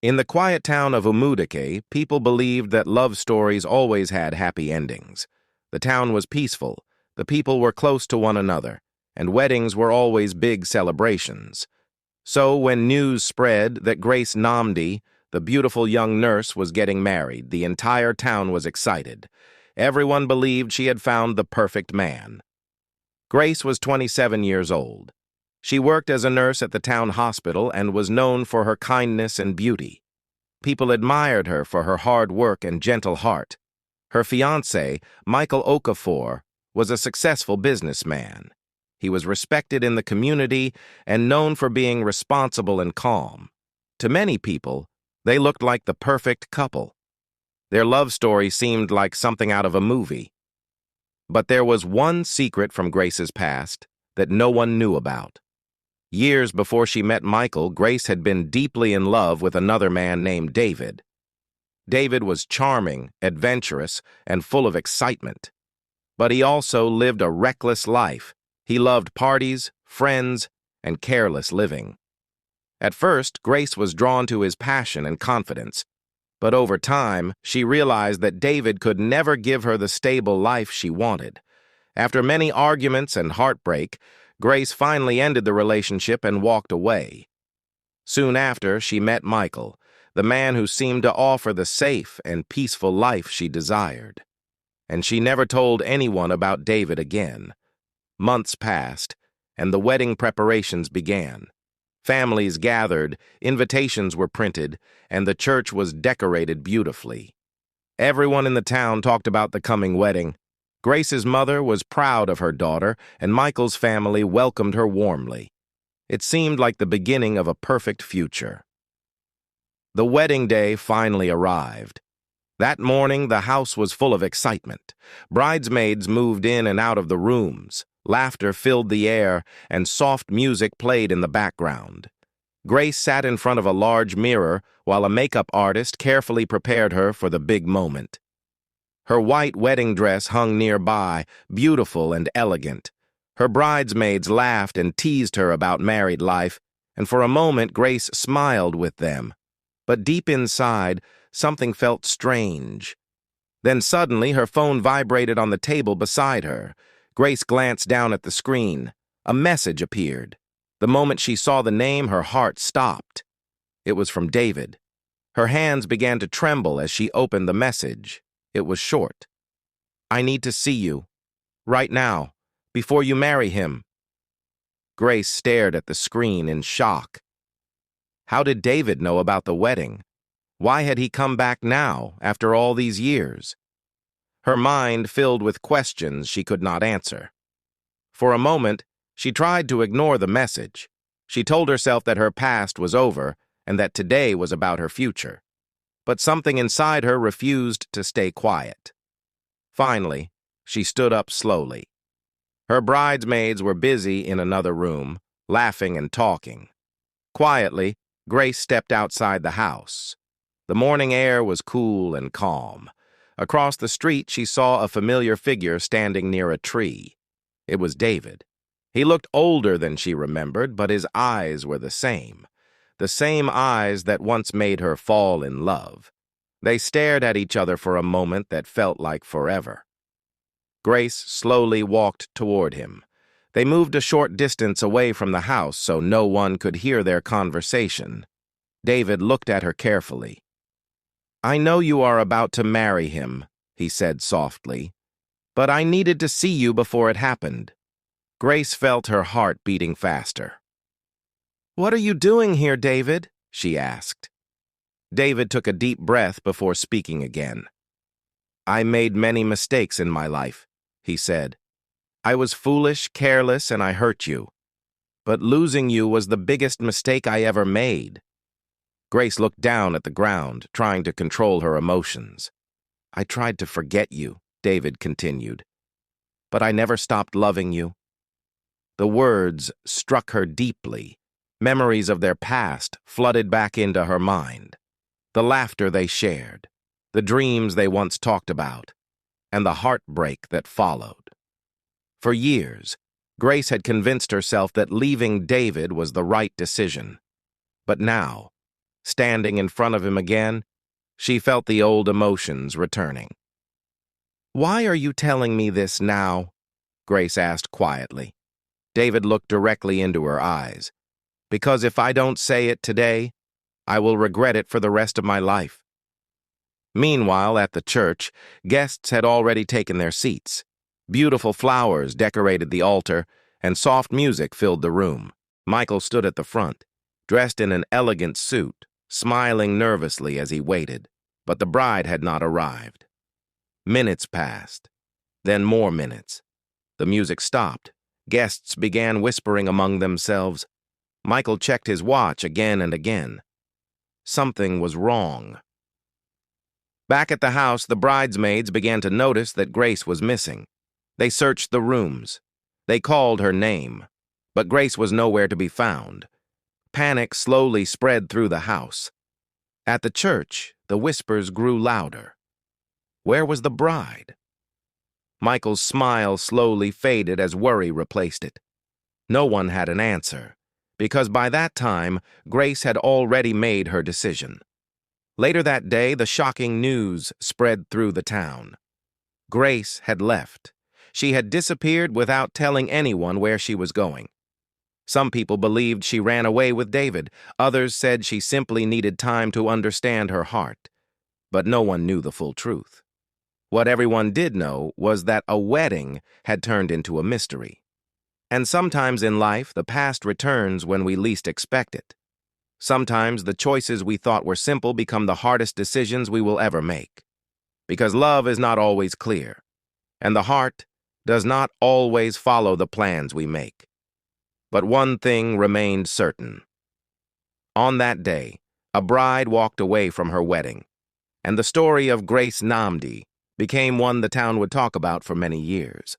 In the quiet town of Umudike, people believed that love stories always had happy endings. The town was peaceful, the people were close to one another, and weddings were always big celebrations. So when news spread that Grace Namdi, the beautiful young nurse, was getting married, the entire town was excited. Everyone believed she had found the perfect man. Grace was 27 years old. She worked as a nurse at the town hospital and was known for her kindness and beauty. People admired her for her hard work and gentle heart. Her fiancé, Michael Okafor, was a successful businessman. He was respected in the community and known for being responsible and calm. To many people, they looked like the perfect couple. Their love story seemed like something out of a movie. But there was one secret from Grace's past that no one knew about. Years before she met Michael, Grace had been deeply in love with another man named David. David was charming, adventurous, and full of excitement. But he also lived a reckless life. He loved parties, friends, and careless living. At first, Grace was drawn to his passion and confidence. But over time, she realized that David could never give her the stable life she wanted. After many arguments and heartbreak, Grace finally ended the relationship and walked away. Soon after, she met Michael, the man who seemed to offer the safe and peaceful life she desired. And she never told anyone about David again. Months passed, and the wedding preparations began. Families gathered, invitations were printed, and the church was decorated beautifully. Everyone in the town talked about the coming wedding. Grace's mother was proud of her daughter, and Michael's family welcomed her warmly. It seemed like the beginning of a perfect future. The wedding day finally arrived. That morning, the house was full of excitement. Bridesmaids moved in and out of the rooms. Laughter filled the air, and soft music played in the background. Grace sat in front of a large mirror while a makeup artist carefully prepared her for the big moment. Her white wedding dress hung nearby, beautiful and elegant. Her bridesmaids laughed and teased her about married life, and for a moment Grace smiled with them. But deep inside, something felt strange. Then suddenly her phone vibrated on the table beside her. Grace glanced down at the screen. A message appeared. The moment she saw the name, her heart stopped. It was from David. Her hands began to tremble as she opened the message. It was short. "I need to see you. Right now. Before you marry him." Grace stared at the screen in shock. How did David know about the wedding? Why had he come back now, after all these years? Her mind filled with questions she could not answer. For a moment, she tried to ignore the message. She told herself that her past was over and that today was about her future. But something inside her refused to stay quiet. Finally, she stood up slowly. Her bridesmaids were busy in another room, laughing and talking. Quietly, Grace stepped outside the house. The morning air was cool and calm. Across the street, she saw a familiar figure standing near a tree. It was David. He looked older than she remembered, but his eyes were the same eyes that once made her fall in love. They stared at each other for a moment that felt like forever. Grace slowly walked toward him. They moved a short distance away from the house so no one could hear their conversation. David looked at her carefully. "I know you are about to marry him," he said softly, "but I needed to see you before it happened." Grace felt her heart beating faster. "What are you doing here, David?" she asked. David took a deep breath before speaking again. "I made many mistakes in my life," he said. "I was foolish, careless, and I hurt you. But losing you was the biggest mistake I ever made." Grace looked down at the ground, trying to control her emotions. "I tried to forget you," David continued. "But I never stopped loving you." The words struck her deeply. Memories of their past flooded back into her mind. The laughter they shared, the dreams they once talked about, and the heartbreak that followed. For years, Grace had convinced herself that leaving David was the right decision. But now, Standing in front of him again, she felt the old emotions returning. "Why are you telling me this now?" Grace asked quietly. David looked directly into her eyes. "Because if I don't say it today, I will regret it for the rest of my life." Meanwhile, at the church, guests had already taken their seats. Beautiful flowers decorated the altar, and soft music filled the room. Michael stood at the front, dressed in an elegant suit, smiling nervously as he waited, but the bride had not arrived. Minutes passed, then more minutes. The music stopped. Guests began whispering among themselves. Michael checked his watch again and again. Something was wrong. Back at the house, the bridesmaids began to notice that Grace was missing. They searched the rooms. They called her name, but Grace was nowhere to be found. Panic slowly spread through the house. At the church, the whispers grew louder. Where was the bride? Michael's smile slowly faded as worry replaced it. No one had an answer, because by that time, Grace had already made her decision. Later that day, the shocking news spread through the town. Grace had left. She had disappeared without telling anyone where she was going. Some people believed she ran away with David. Others said she simply needed time to understand her heart. But no one knew the full truth. What everyone did know was that a wedding had turned into a mystery. And sometimes in life, the past returns when we least expect it. Sometimes the choices we thought were simple become the hardest decisions we will ever make. Because love is not always clear, and the heart does not always follow the plans we make. But one thing remained certain. On that day, a bride walked away from her wedding, and the story of Grace Namdi became one the town would talk about for many years.